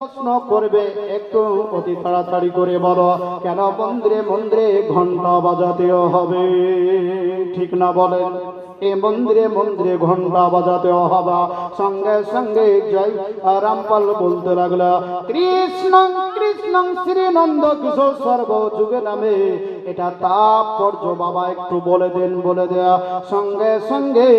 প্রশ্ন করবে একটু অতি তাড়াতাড়ি করে বলো, কেন মন্দিরে মন্দিরে ঘন্টা বাজাতেও হবে? ঠিক না বলেন? এ মন্দিরে মন্দিরে ঘন্টা বাজাতেও হবে। সঙ্গে সঙ্গে জয় রামপাল বলতে লাগলো, কৃষ্ণ কৃষ্ণ শ্রীনন্দ কিশোর সর্বযুগে নামে। এটা তাৎপর্য বাবা একটু বলে দেন, বলে দেয়া। সঙ্গে সঙ্গে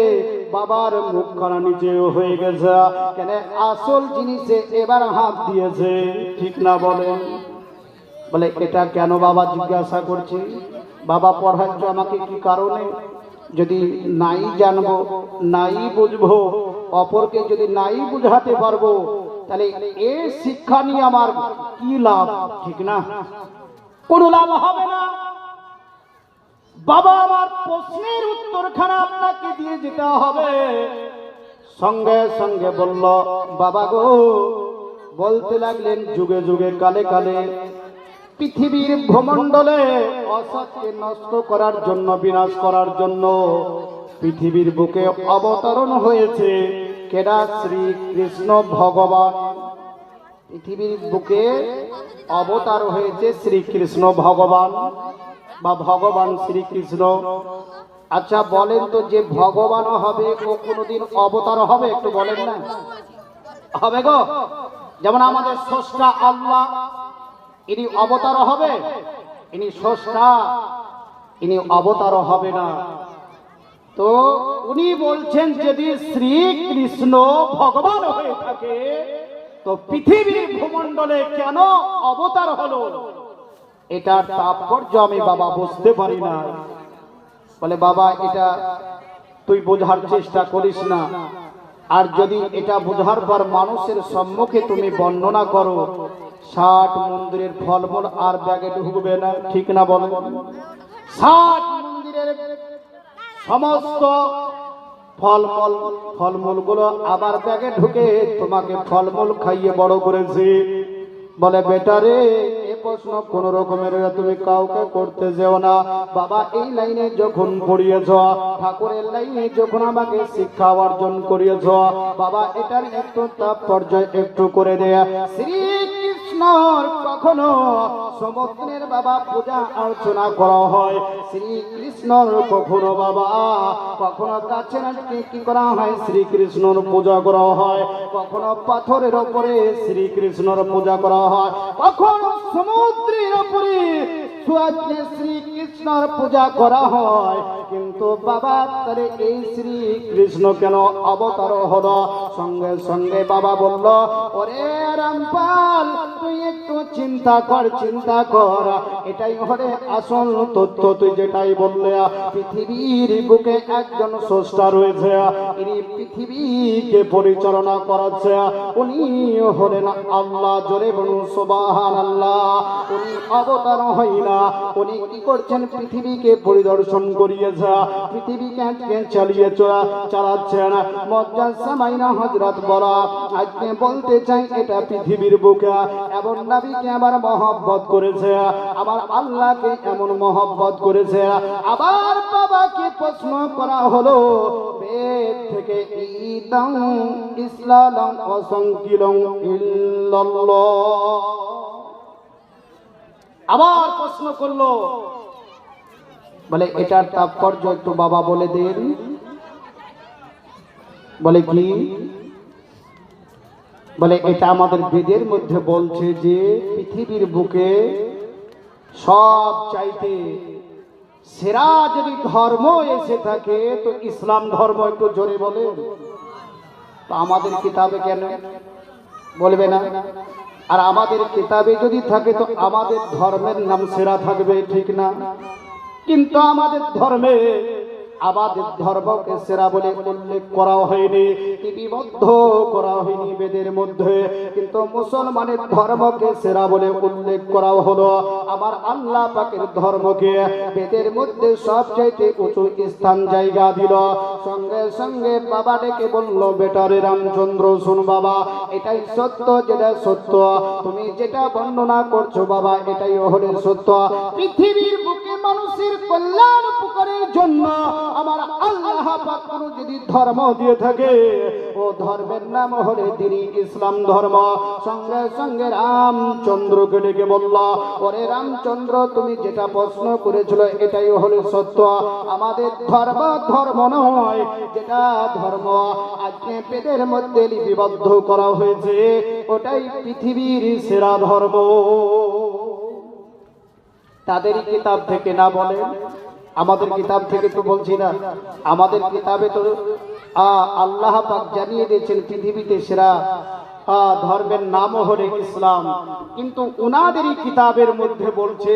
বাবার মুখখানা নিচে হয়ে গেছে, কেন আসল জিনিসে এবার হাত দিয়েছে। ঠিক না বলেন? বলে এটা কেন বাবা জিজ্ঞাসা করছি? বাবা পড়াচ্ছ আমাকে কি কারণে? যদি নাই জানবো, নাই বুঝবো, অপরকে যদি নাই বুঝাতে পারবো, তাহলে এ শিক্ষা নিয়ে আমার কি লাভ? ঠিক না? কোনো লাভ হবে না। বাবা আমার প্রশ্নের উত্তরখানা আপনাকে দিয়ে যেতে হবে। সঙ্গে সঙ্গে বলল, বাবা গো, বলতে লাগলেন, যুগে যুগে কালে কালে পৃথিবীর ভূমণ্ডলে অসৎকে নষ্ট করার জন্য, বিনাশ করার জন্য পৃথিবীর বুকে অবতরণ হয়েছে কেডা? শ্রীকৃষ্ণ ভগবান। পৃথিবীর বুকে অবতার হয়েছে শ্রীকৃষ্ণ ভগবান বা ভগবান শ্রীকৃষ্ণ। আচ্ছা বলেন তো, যে ভগবান হবে ও কোনোদিন অবতার হবে? একটু বলেন না, হবে গো? যেমন আমাদের স্রষ্টা আল্লাহ, ইনি অবতার হবে? ইনি স্রষ্টা, ইনি অবতার হবে না। তো উনি বলছেন, যদি শ্রীকৃষ্ণ ভগবান হয়ে থাকে তো পৃথিবীর ভূমণ্ডলে কেন অবতার হলো? এটার তাৎপর্য আমি বাবা বুঝতে পারি না। বলে, বাবা এটা তুই বোঝার চেষ্টা করিস না, আর যদি এটা বোঝার পর মানুষের সম্মুখে তুমি বর্ণনা করো, 60 মন্দিরের ফলমূল আর ব্যাগে ঢুকবে না। ঠিক না বলেন? 60 মন্দিরের সমস্ত ফলমূল গুলো আবার ব্যাগে ঢুকে তোমাকে ফলমূল খাইয়ে বড় করেছে। বলে, বেটারে, এ প্রশ্ন কোন রকমের তুমি কাউকে করতে যেও না। বাবা এই লাইনে যখন পড়িয়েছ, ঠাকুরের লাইনে যখন আমাকে শিক্ষা অর্জন করিয়েছ, বাবা এটার একটু তাৎপর্য একটু করে দেয়া। শ্রীকৃষ্ণর কখনো সমুদ্রের বাবা পূজা অর্চনা করা হয়, শ্রীকৃষ্ণর কখনো বাবা কখনো গাছের কি করা হয়, শ্রীকৃষ্ণর পূজা করা হয়, কখনো পাথরের ওপরে শ্রীকৃষ্ণর পূজা করা হয়, কখনো সমুদ্রের ওপরে শ্রীকৃষ্ণর পূজা করা হয়। কিন্তু বাবা তারে এই শ্রীকৃষ্ণ কেন অবতার হলো? সঙ্গে সঙ্গে বাবা বলল, ওরে রামপাল, তুই একটু চিন্তা কর, চিন্তা কর। এটাই হলে আসল তথ্য। তুই যেটাই বললে, পৃথিবীর বুকে একজন স্রষ্টা রয়েছে, ইনি পৃথিবীকে পরিচালনা করাচ্ছে, উনি হলেন আল্লাহ। জোরে বলুন সুবহানাল্লাহ। উনি অবতার হই না, উনি কি করছেন? পৃথিবীকে পরিদর্শন করিয়েছে, পৃথিবীকে চালিয়ে চালাচ্ছেন। মুজাসসামাইনা হযরত বলা, আজকে বলতে চাই, এটা পৃথিবীর বুকে এমন নবীকে আবার মহব্বত করেছে, আবার আল্লাহকে এমন মহব্বত করেছে। আবার বাবাকে প্রশ্ন করা হলো, বেদ থেকে ঈদং ইসলাম অসংকিলং ইল্লাল্লাহ। আবার প্রশ্ন করলো, বলে এটার তাৎপর্য একটু বাবা বলে দেন। বলে কি? বলে এটা আমাদের বেদের মধ্যে বলছে যে পৃথিবীর বুকে সব চাইতে সেরা যদি ধর্ম এসে থাকে তো ইসলাম ধর্ম। একটু জোরে বলে। তো আমাদের কিতাবে কেন বলবে না? আর আমাদের কিতাবে যদি থাকে তো আমাদের ধর্মের নাম সেরা থাকবে, ঠিক না? কিন্তু আমাদের ধর্মে আমাদের ধর্মকে সেরা বলে উল্লেখ করা হয়নি, লিপিবদ্ধ করা হয়নি বেদের মধ্যে। কিন্তু মুসলমানের ধর্মকে সেরা বলে উল্লেখ করা হলো। আমার আল্লাহ পাকের ধর্মকে বেদের মধ্যে সবচাইতে উঁচু স্থান জায়গা দিল। সঙ্গে সঙ্গে বাবা ডেকে বলল, বেটারে রামচন্দ্র, শুন বাবা, এটাই সত্য, যেটা সত্য তুমি যেটা বর্ণনা করছো বাবা, এটাই হলে সত্য। পৃথিবীর বুকে মানুষের কল্যাণ উপকারের জন্য আমার আল্লাহ পাক কোন যদি ধর্ম দিয়ে থাকে, ও ধর্মের নাম হলে তিনি ইসলাম ধর্ম। সঙ্গে সঙ্গে রামচন্দ্রকে ডেকে বলল, ওরে রামচন্দ্র, তুমি যেটা প্রশ্ন করেছিল এটাই হলো সত্য। আমাদের ধর্ম ধর্ম নয়, যেটা ধর্ম আজকে বেদের মধ্যে লিপিবদ্ধ করা হয়েছে ওটাই পৃথিবীর সেরা ধর্ম। তাদের কিতাব থেকে না বলেন, আমাদের কিতাব থেকে তো বলছি না, আমাদের কিতাবে তো আল্লাহ পাক জানিয়ে দিয়েছেন পৃথিবীতে সেরা ধর্মের নাম হলো ইসলাম। কিন্তু উনাদেরই কিতাবের মধ্যে বলছে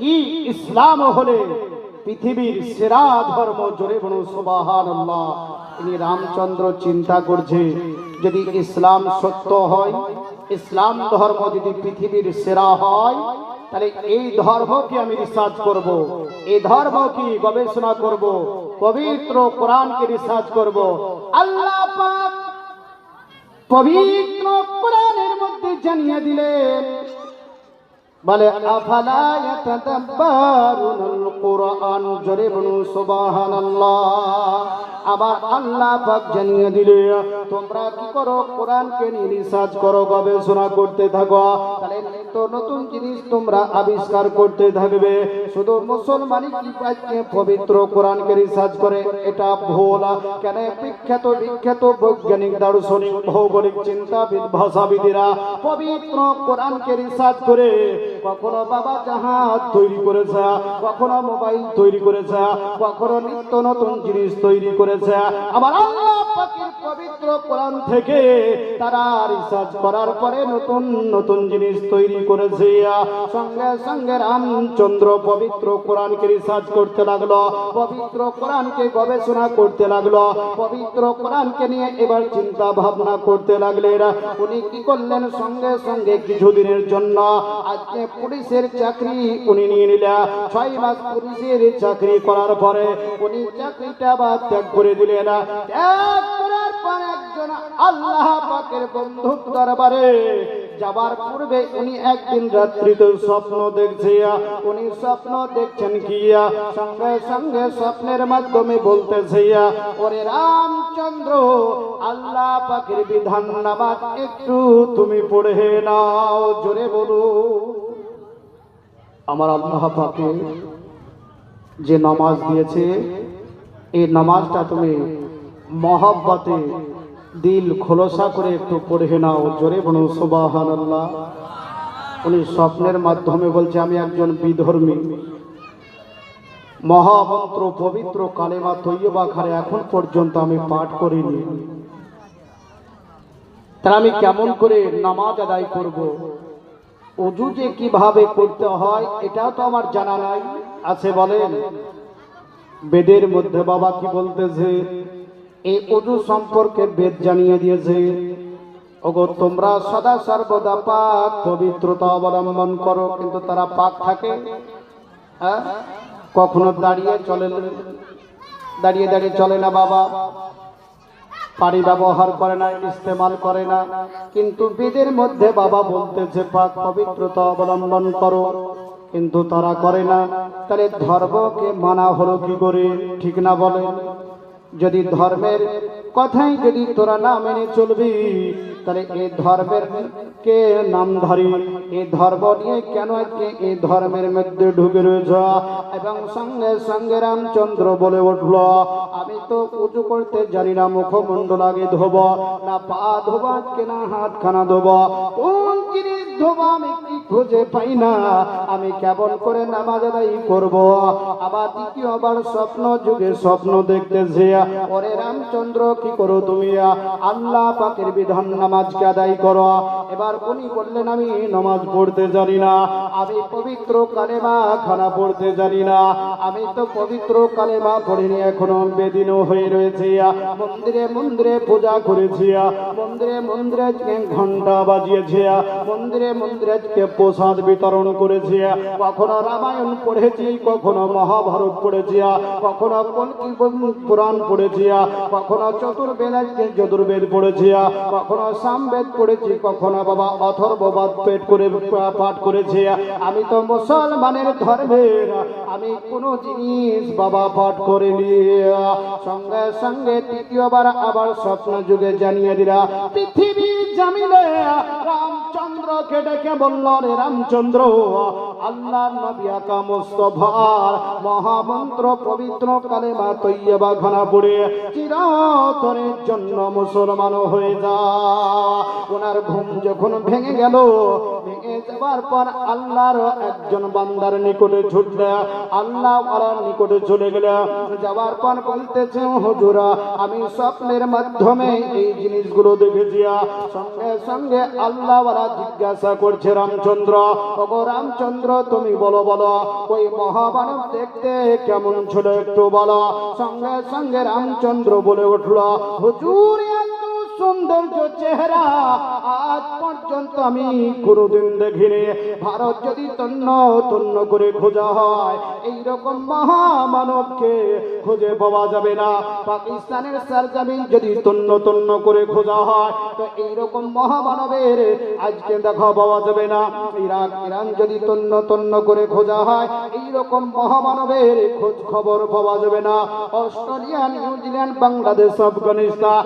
কি ইসলাম হলে পৃথিবীর সেরা ধর্ম। জোরে বলুন সুবহানাল্লাহ। ইনি রামচন্দ্র চিন্তা করছে, যদি ইসলাম সত্য হয়, ইসলাম ধর্ম যদি পৃথিবীর সেরা হয়, তাহলে এই ধর্মকে আমি রিসার্চ করব, এই ধর্ম কি গবেষণা করব, পবিত্র কোরআনকে রিসার্চ করব। আল্লাহ পাক পবিত্র কোরআনের মধ্যে জানিয়ে দিলেন, বলে আফালা ইয়াতাদাব্বারুনাল কুরআন। জোরে বলুন সুবহানাল্লাহ। আবার আল্লাহ পাক জানিয়ে দিলে, তোমরা কি করো, কোরআনকে নিয়ে রিসার্চ করো, গবেষণা করতে থাকো, তাহলে নিত্য নতুন জিনিস তোমরা আবিষ্কার করতে থাকবে। শুধু মুসলমানই কি আজকে পবিত্র কোরআনকে রিসার্চ করে, এটা ভুল। কেন? বিখ্যাত বৈজ্ঞানিক, দার্শনিক, ভৌগোলিক চিন্তাবিদ, ভাষাবিদেরা পবিত্র কোরআনকে রিসার্চ করে কখনো বাবা জাহাজ তৈরি করেছে, কখনো মোবাইল তৈরি করেছে, কখনো নিত্য নতুন জিনিস তৈরি করেছে। আবার আল্লাহ পাকের পবিত্র কোরআন থেকে তারা রিসার্চ করার পরে নতুন নতুন জিনিস তৈরি করেছে। সঙ্গে সঙ্গে রামচন্দ্র পবিত্র কোরআনকে রিসার্চ করতে লাগলো, পবিত্র কোরআনকে গবেষণা করতে লাগলো, পবিত্র কোরআনকে নিয়ে এবার চিন্তা ভাবনা করতে লাগলেন। উনি কি করলেন, সঙ্গে সঙ্গে কিছুদিনের জন্য আজকে পুলিশের চাকরি উনি নিয়ে নিলেন। 6 মাস পুলিশের চাকরি করার পরে উনি চাকরিটা বাদ ত্যাগ করে দিলেন। ত্যাগ করার পর একজন আল্লাহ পাকের বন্ধুর দরবারে যাবার পূর্বে উনি একদিন রাত্রিতে স্বপ্ন দেখছে। উনি স্বপ্ন দেখছেন কি, সঙ্গে সঙ্গে স্বপ্নের মাধ্যমে বলতেছে, ওরে রামচন্দ্র, আল্লাহ পাকের বিধান নামাজ একটু তুমি পড়ে নাও। জোরে বলো, আমার আল্লাহ পাকে যে নামাজ দিয়েছে, এই নামাজটা তুমি মহব্বতে দিল খোলসা করে একটু পড়ে নাও। জোরে বলুন সুবহানাল্লাহ। উনি স্বপ্নের মাধ্যমে বলছে, আমি একজন বিধর্মী, মহামন্ত্র পবিত্র কালেমা তৈয়বা খারে এখন পর্যন্ত আমি পাঠ করিনি, তাহলে আমি কেমন করে নামাজ আদায় করব? ওযু যে কিভাবে করতে হয় এটাও তো আমার জানা নাই। আছে বলেন, বেদের মধ্যে বাবা কি বলতেছে, এই ওযু সম্পর্কে বেদ জানিয়ে দিয়েছে, ওগো তোমরা সদা সর্বদা পাক পবিত্রতা অবলম্বন করো। কিন্তু তারা পাক থাকে, কখনো দাঁড়িয়ে দাঁড়িয়ে চলে না বাবা, পানি ব্যবহার করে না, ইস্তেমাল করে না। কিন্তু বেদের মধ্যে বাবা বলতেছে পাক পবিত্রতা অবলম্বন করো, কিন্তু তারা করে না। তাহলে ধর্মকে মানা হলো কি করে? ঠিক না বলেন? যদি ধর্মের কথাই যদি তোরা না মেনে চলবি, তাহলে এই ধর্মের কে নামধারী, এই ধর্ম নিয়ে কেন এই ধর্মের মধ্যে ঢুকে রয়েছ? এবং সঙ্গে সঙ্গে রামচন্দ্র বলে উঠল, আমি তো উঁচু করতে জানি না, মুখমণ্ডল আগে ধোব না, পা ধোব আজকে না হাতখানা ধোব, কোন জিনিস ধোব আমি কি খুঁজে পাই না, আমি কেমন করে নামাজ আদায় করব? আবার দ্বিতীয়বার স্বপ্ন যুগে স্বপ্ন দেখতেছে, ওরে রামচন্দ্র কি করো তুমি? আল্লাহ পাকের বিধান নামাজকে আদায় করো। এবার উনি বললেন, আমি নামাজ পড়তে জানি না, আমি পবিত্র কালেমা খানা পড়তে জানি না, আমি তো পবিত্র কালেমা পড়িনি, এখনো বেদিনও হয়ে রয়েছে। মন্দিরে মন্দিরে পূজা করেছি, মন্দিরে মন্দিরে ঘন্টা বাজিয়েছে, মন্দিরে মন্দিরে আজকে প্রসাদ বিতরণ করেছি, কখনো রামায়ণ পড়েছি, কখনো মহাভারত পড়েছি, কখনো কল্কি পুরাণ পড়েছি, কখনো চতুর্বেদ পড়েছি, কখনো সামবেদ পড়েছি, কখনো বাবা অথর্ববাদ পাঠ করেছি। আমি তো মুসলমানের ধর্মের আমি কোনো জিনিস বাবা পাঠ করিনি। সঙ্গে সঙ্গে তৃতীয়বার আবার স্বপ্ন যুগে জানিয়ে দিলা পৃথিবী জামিলে রামচন্দ্রকে ডেকে বলল, রে রামচন্দ্র, আল্লাহ নবী আকা মুস্তাফার মহামন্ত্র পবিত্র কালেমা তৈয়বা খানা পড়ে চিরতরের জন্য মুসলমান হয়ে যা। ওনার ঘুম যখন ভেঙে গেল, ভেঙে যাবার পর আল্লাহর একজন বান্দার নিকটে ছুটলে, আল্লাহ ওয়ালার নিকটে চলে গেলে, যাওয়ার পর বলতেছে, হুজুরা আমি স্বপ্নের মাধ্যমে এই জিনিসগুলো দেখেছি। সঙ্গে সঙ্গে আল্লাহ ওয়ালা জিজ্ঞাসা করছে, রামচন্দ্র, ওগো রামচন্দ্র, তুমি বলো বলো ওই মহামানব দেখতে কেমন ছিল একটু বলো। সঙ্গে সঙ্গে রামচন্দ্র বলে উঠল, হুজুর এত সৌন্দর্য চেহারা আজ পর্যন্ত আমি কোনোদিন দেখিনি। ভারত যদি তন্ন তন্ন করে খোঁজা হয়, এইরকম মহামানবকে খুঁজে পাওয়া যাবে না। পাকিস্তানের সরজমিন যদি তন্ন তন্ন করে খোঁজা হয়, তো এইরকম মহামানবের আজকে দেখা পাওয়া যাবে না। ইরাক ইরান যদি তন্ন তন্ন করে খোঁজা হয়, এইরকম মহামানবের খোঁজ খবর পাওয়া যাবে না। অস্ট্রেলিয়া, নিউজিল্যান্ড, বাংলাদেশ, আফগানিস্তান,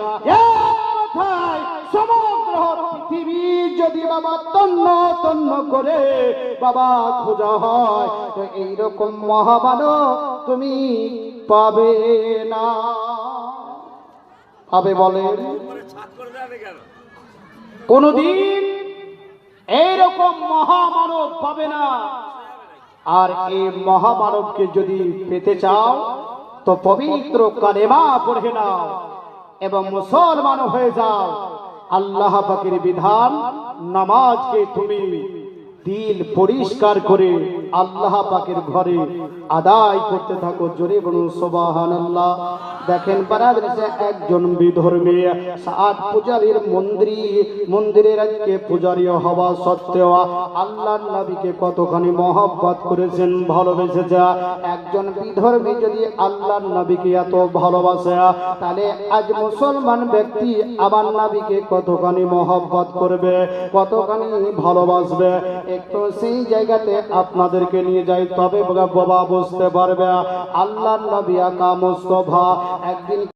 সমগ্র পৃথিবী যদি বাবা তন্ন তন্ন করে বাবা খোঁজা হয়, তো এইরকম মহামানব তুমি পাবে না। পাবে বলেন? কোনদিন এইরকম মহামানব পাবে না। আর এই মহামানবকে যদি পেতে চাও, তো পবিত্র কালেমা পড়ে নাও এবং মুসলমান হয়ে যাও। আল্লাহ পাকের বিধান নামাজকে তুমি দিল পরিষ্কার করে আল্লাহ পাকের ঘরে আদায় করতে থাকো। জোরে বলুন সুবহানাল্লাহ। দেখেন বারাদার একজন বিধর্মী সাত পূজারীর মন্দিরের আজকে পূজারী হওয়া সত্ত্বেও আল্লাহর নবীকে কতখানি মহব্বত করেছেন, ভালোবেসেছে। একজন বিধর্মী যদি আল্লাহর নবীকে এত ভালোবাসে, তাহলে আজ মুসলমান ব্যক্তি আমার নবীকে কতখানি মহব্বত করবে, কতখানি ভালোবাসবে। একটু সেই জায়গাতে আপনাদেরকে নিয়ে যাই, তবে বাবা বুঝতে পারবে আল্লাহর নবী আকা মুস্তাফা একদিন